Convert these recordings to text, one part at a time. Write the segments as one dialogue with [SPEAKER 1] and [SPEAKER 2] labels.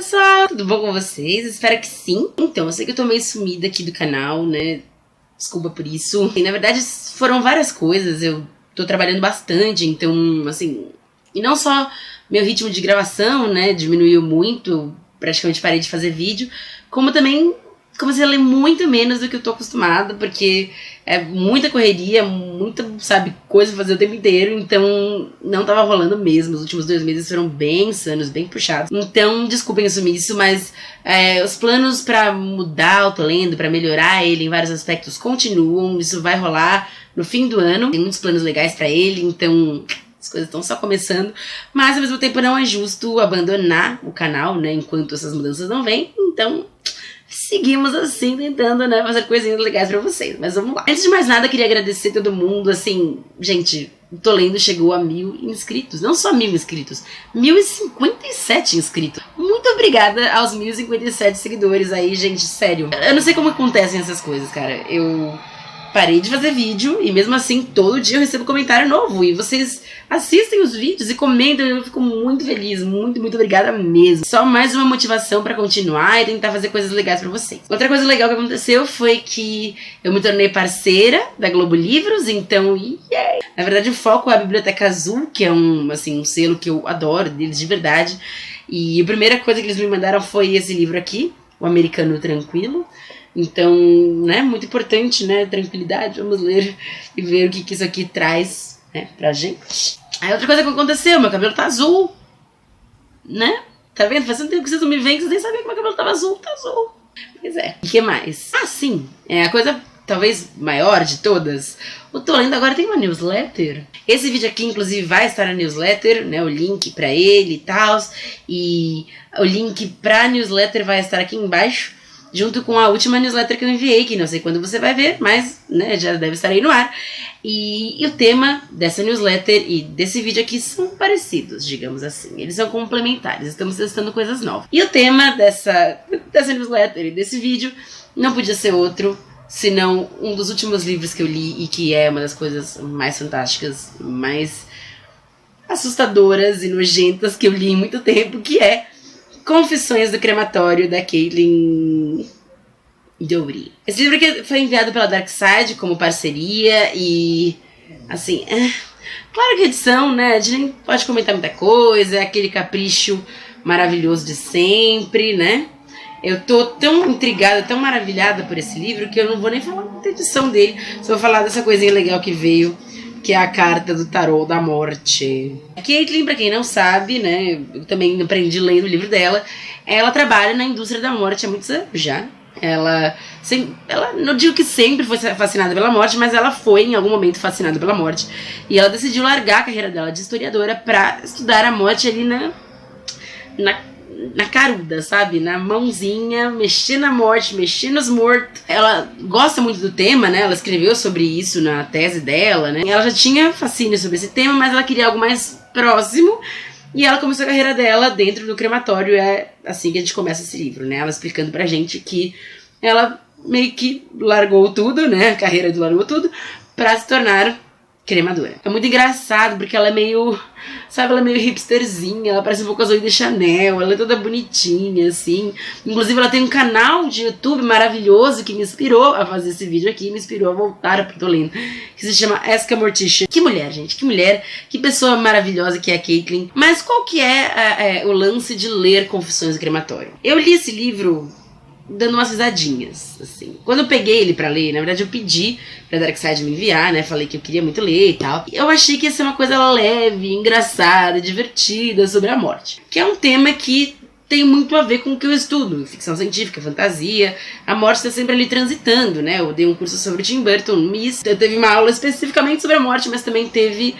[SPEAKER 1] pessoal, tudo bom com vocês? Espero que sim. Então, eu sei que eu tô meio sumida aqui do canal, né? Desculpa por isso. E, na verdade, foram várias coisas. Eu tô trabalhando bastante, então, assim... E não só meu ritmo de gravação, né, diminuiu muito, praticamente parei de fazer vídeo, como também comecei a ler muito menos do que eu tô acostumada, porque é muita correria, muita, sabe, coisa pra fazer o tempo inteiro, então não tava rolando mesmo. Os últimos 2 meses foram bem insanos, bem puxados. Então, desculpem assumir isso, mas os planos pra mudar o Tô Lendo, pra melhorar ele em vários aspectos continuam. Isso vai rolar no fim do ano. Tem muitos planos legais pra ele, então... As coisas estão só começando, mas ao mesmo tempo não é justo abandonar o canal, né, enquanto essas mudanças não vêm, então seguimos assim, tentando, né, fazer coisinhas legais pra vocês, mas vamos lá. Antes de mais nada, queria agradecer todo mundo, assim, gente, o Tô Lendo chegou a 1000 inscritos, não só 1000 inscritos, 1057 inscritos. Muito obrigada aos 1057 seguidores aí, gente, sério. Eu não sei como acontecem essas coisas, cara, eu... parei de fazer vídeo e mesmo assim todo dia eu recebo comentário novo e vocês assistem os vídeos e comentam e eu fico muito feliz, muito obrigada mesmo. Só mais uma motivação pra continuar e tentar fazer coisas legais pra vocês. Outra coisa legal que aconteceu foi que eu me tornei parceira da Globo Livros, então, yeah! Na verdade o foco é a Biblioteca Azul, que é um selo que eu adoro deles de verdade, e a primeira coisa que eles me mandaram foi esse livro aqui, O Americano Tranquilo. Então, né, muito importante, né, tranquilidade, vamos ler e ver o que isso aqui traz, né, pra gente. Aí outra coisa que aconteceu, meu cabelo tá azul, né, tá vendo? Faz tanto tempo que vocês não me veem que vocês nem sabiam que meu cabelo tava azul, tá azul. Pois é. E o que mais? Ah, sim, a coisa talvez maior de todas, o Tô Lendo agora tem uma newsletter. Esse vídeo aqui, inclusive, vai estar na newsletter, né, o link pra ele e tal, e o link pra newsletter vai estar aqui embaixo, junto com a última newsletter que eu enviei, que não sei quando você vai ver, mas, né, já deve estar aí no ar. E o tema dessa newsletter e desse vídeo aqui são parecidos, digamos assim. Eles são complementares, estamos testando coisas novas. E o tema dessa newsletter e desse vídeo não podia ser outro, senão um dos últimos livros que eu li e que é uma das coisas mais fantásticas, mais assustadoras e nojentas que eu li em muito tempo, que é Confissões do Crematório, da Caitlin Dowry. Esse livro aqui foi enviado pela Darkside como parceria e, assim, claro que a edição, né, a gente nem pode comentar muita coisa, é aquele capricho maravilhoso de sempre, né? Eu tô tão intrigada, tão maravilhada por esse livro que eu não vou nem falar da edição dele, só vou falar dessa coisinha legal que veio, que é a carta do tarô da morte. A Caitlin, pra quem não sabe, né, eu também aprendi lendo o livro dela, ela trabalha na indústria da morte há muitos anos já. Ela não digo que sempre foi fascinada pela morte, mas ela foi em algum momento fascinada pela morte. E ela decidiu largar a carreira dela de historiadora pra estudar a morte ali na caruda, sabe? Na mãozinha, mexer na morte, mexer nos mortos. Ela gosta muito do tema, né? Ela escreveu sobre isso na tese dela, né? Ela já tinha fascínio sobre esse tema, mas ela queria algo mais próximo. E ela começou a carreira dela dentro do crematório. É assim que a gente começa esse livro, né? Ela explicando pra gente que ela meio que largou tudo, né? A carreira do largou tudo pra se tornar cremadora. É muito engraçado porque ela é meio, sabe, ela é meio hipsterzinha, ela parece um pouco a Zoe de Chanel, ela é toda bonitinha, assim. Inclusive ela tem um canal de YouTube maravilhoso que me inspirou a fazer esse vídeo aqui, me inspirou a voltar pro Tô Lendo, que se chama Ask a Morticia. Que mulher, gente, que mulher, que pessoa maravilhosa que é a Caitlin. Mas qual que é o lance de ler Confissões do Crematório? Eu li esse livro dando umas risadinhas, assim. Quando eu peguei ele pra ler, na verdade eu pedi pra Darkside me enviar, né, falei que eu queria muito ler e tal. Eu achei que ia ser uma coisa leve, engraçada, divertida sobre a morte. Que é um tema que tem muito a ver com o que eu estudo, ficção científica, fantasia. A morte está sempre ali transitando, né, eu dei um curso sobre Tim Burton, teve uma aula especificamente sobre a morte, mas também teve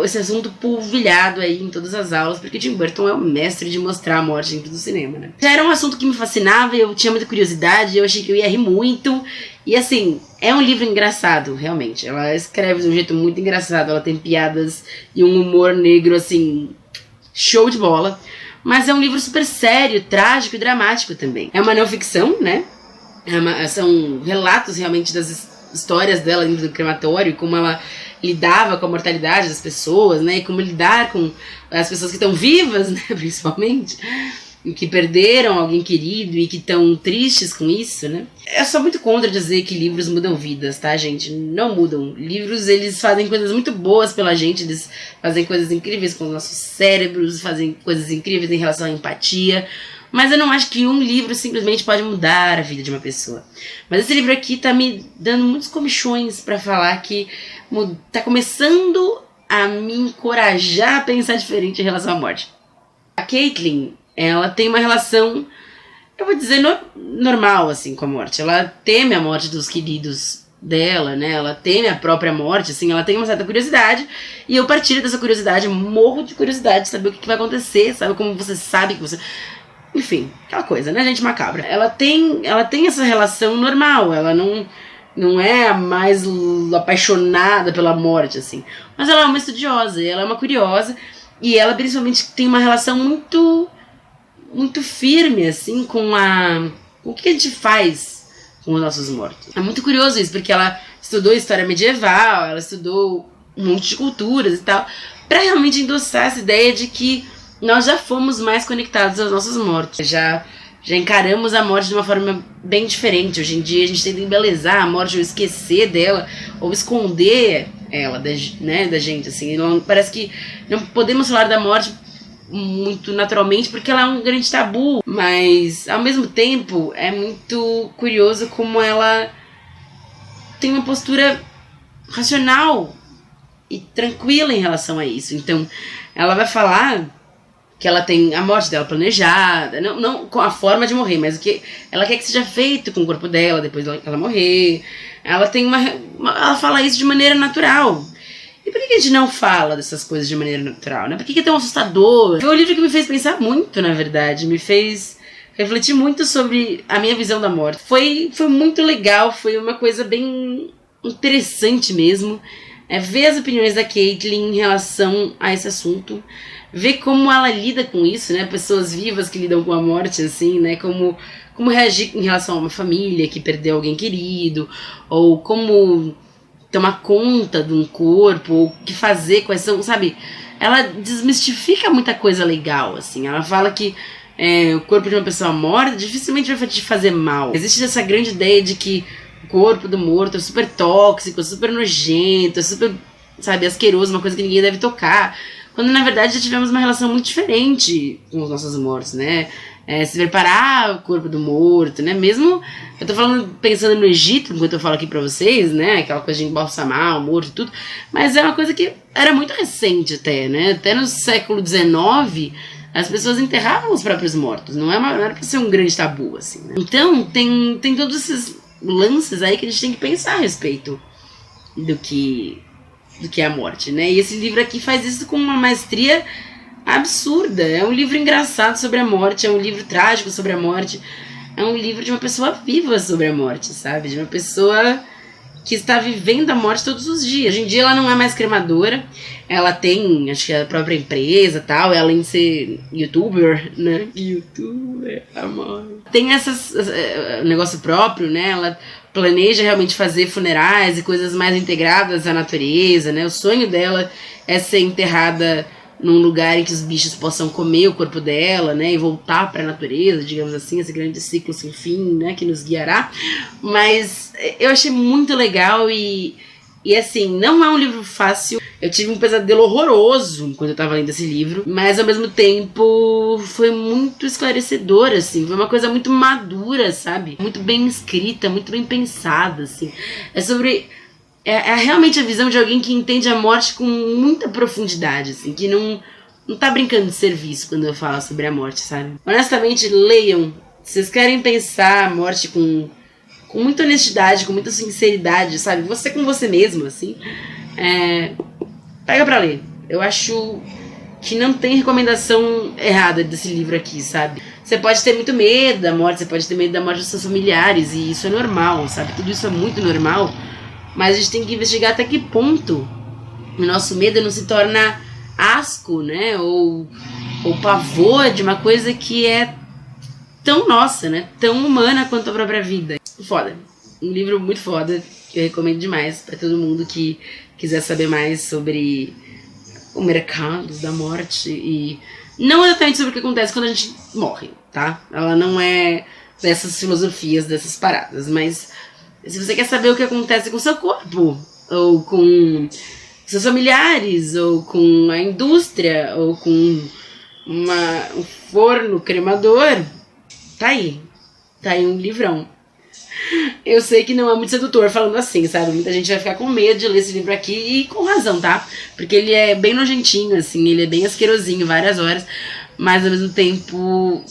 [SPEAKER 1] esse assunto polvilhado aí em todas as aulas, porque Tim Burton é o mestre de mostrar a morte dentro do cinema, né? Já era um assunto que me fascinava, eu tinha muita curiosidade, eu achei que eu ia rir muito, e assim, é um livro engraçado, realmente. Ela escreve de um jeito muito engraçado, ela tem piadas e um humor negro, assim, show de bola, mas é um livro super sério, trágico e dramático também. É uma não ficção, né? São relatos realmente das histórias dela dentro do crematório, como ela lidava com a mortalidade das pessoas, né, e como lidar com as pessoas que estão vivas, né, principalmente. que perderam alguém querido e que estão tristes com isso, né? Eu sou muito contra dizer que livros mudam vidas, tá, gente? Não mudam. Livros, eles fazem coisas muito boas pela gente, eles fazem coisas incríveis com os nossos cérebros, fazem coisas incríveis em relação à empatia, mas eu não acho que um livro simplesmente pode mudar a vida de uma pessoa. Mas esse livro aqui tá me dando muitos comichões pra falar que tá começando a me encorajar a pensar diferente em relação à morte. A Caitlin, ela tem uma relação, eu vou dizer, normal, assim, com a morte. Ela teme a morte dos queridos dela, né? Ela teme a própria morte, assim, ela tem uma certa curiosidade. E eu partilho dessa curiosidade, morro de curiosidade de saber o que vai acontecer, sabe como você sabe que você... Enfim, aquela coisa, né, gente macabra. Ela tem essa relação normal, ela não é a mais apaixonada pela morte, assim. Mas ela é uma estudiosa, ela é uma curiosa, e ela principalmente tem uma relação muito firme, assim, com o que a gente faz com os nossos mortos. É muito curioso isso, porque ela estudou história medieval, ela estudou um monte de culturas e tal, pra realmente endossar essa ideia de que nós já fomos mais conectados aos nossos mortos. Já encaramos a morte de uma forma bem diferente. Hoje em dia a gente tenta embelezar a morte, ou esquecer dela, ou esconder ela da gente, assim. Parece que não podemos falar da morte muito naturalmente, porque ela é um grande tabu, mas ao mesmo tempo é muito curioso como ela tem uma postura racional e tranquila em relação a isso. Então ela vai falar que ela tem a morte dela planejada, não com a forma de morrer, mas o que ela quer que seja feito com o corpo dela depois que ela morrer. Ela tem ela fala isso de maneira natural. E por que a gente não fala dessas coisas de maneira natural, né? Por que é tão assustador? Foi um livro que me fez pensar muito, na verdade. Me fez refletir muito sobre a minha visão da morte. Foi muito legal, foi uma coisa bem interessante mesmo. Ver as opiniões da Caitlin em relação a esse assunto. Ver como ela lida com isso, né? Pessoas vivas que lidam com a morte, assim, né? Como reagir em relação a uma família que perdeu alguém querido. Ou como tomar conta de um corpo, ou o que fazer, quais são, sabe? Ela desmistifica muita coisa legal, assim. Ela fala que o corpo de uma pessoa morta dificilmente vai te fazer mal. Existe essa grande ideia de que o corpo do morto é super tóxico, super nojento, super, sabe, asqueroso, uma coisa que ninguém deve tocar. Quando na verdade já tivemos uma relação muito diferente com os nossos mortos, né? Se preparar o corpo do morto, né? Mesmo, eu tô pensando no Egito, enquanto eu falo aqui pra vocês, né? Aquela coisa de embalsamar o morto e tudo. Mas é uma coisa que era muito recente até, né? Até no século XIX, as pessoas enterravam os próprios mortos. Não era pra ser um grande tabu, assim, né? Então, tem todos esses lances aí que a gente tem que pensar a respeito do que é a morte, né? E esse livro aqui faz isso com uma maestria absurda. É um livro engraçado sobre a morte, é um livro trágico sobre a morte, é um livro de uma pessoa viva sobre a morte, sabe? De uma pessoa que está vivendo a morte todos os dias. Hoje em dia ela não é mais cremadora, ela tem, acho que a própria empresa e tal, além de ser youtuber, né? Youtuber, amor. Tem negócio próprio, né? Ela planeja realmente fazer funerais e coisas mais integradas à natureza, né? O sonho dela é ser enterrada num lugar em que os bichos possam comer o corpo dela, né, e voltar para a natureza, digamos assim, esse grande ciclo sem fim, né, que nos guiará. Mas eu achei muito legal e assim, não é um livro fácil. Eu tive um pesadelo horroroso enquanto eu tava lendo esse livro, mas ao mesmo tempo foi muito esclarecedor, assim, foi uma coisa muito madura, sabe? Muito bem escrita, muito bem pensada, assim. É sobre... É realmente a visão de alguém que entende a morte com muita profundidade, assim, que não tá brincando de serviço quando eu falo sobre a morte, sabe? Honestamente, leiam. Se vocês querem pensar a morte com muita honestidade, com muita sinceridade, sabe? Você com você mesmo, assim, pega pra ler. Eu acho que não tem recomendação errada desse livro aqui, sabe? Você pode ter muito medo da morte, você pode ter medo da morte dos seus familiares, e isso é normal, sabe? Tudo isso é muito normal. Mas a gente tem que investigar até que ponto o nosso medo não se torna asco, né? Ou pavor de uma coisa que é tão nossa, né? Tão humana quanto a própria vida. Foda. Um livro muito foda, que eu recomendo demais pra todo mundo que quiser saber mais sobre o mercado da morte e não exatamente sobre o que acontece quando a gente morre, tá? Ela não é dessas filosofias, dessas paradas, mas se você quer saber o que acontece com o seu corpo, ou com seus familiares, ou com a indústria, ou com um forno cremador, tá aí um livrão. Eu sei que não é muito sedutor falando assim, sabe? Muita gente vai ficar com medo de ler esse livro aqui, e com razão, tá? Porque ele é bem nojentinho, assim, ele é bem asquerosinho, várias horas, mas ao mesmo tempo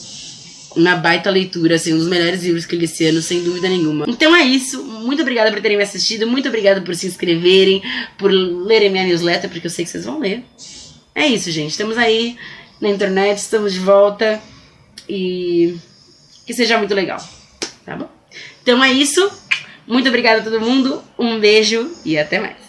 [SPEAKER 1] uma baita leitura, assim, um dos melhores livros que eu li esse ano, sem dúvida nenhuma. Então é isso, muito obrigada por terem me assistido, muito obrigada por se inscreverem, por lerem minha newsletter, porque eu sei que vocês vão ler. É isso, gente, estamos aí na internet, estamos de volta, e que seja muito legal, tá bom? Então é isso, muito obrigada a todo mundo, um beijo e até mais.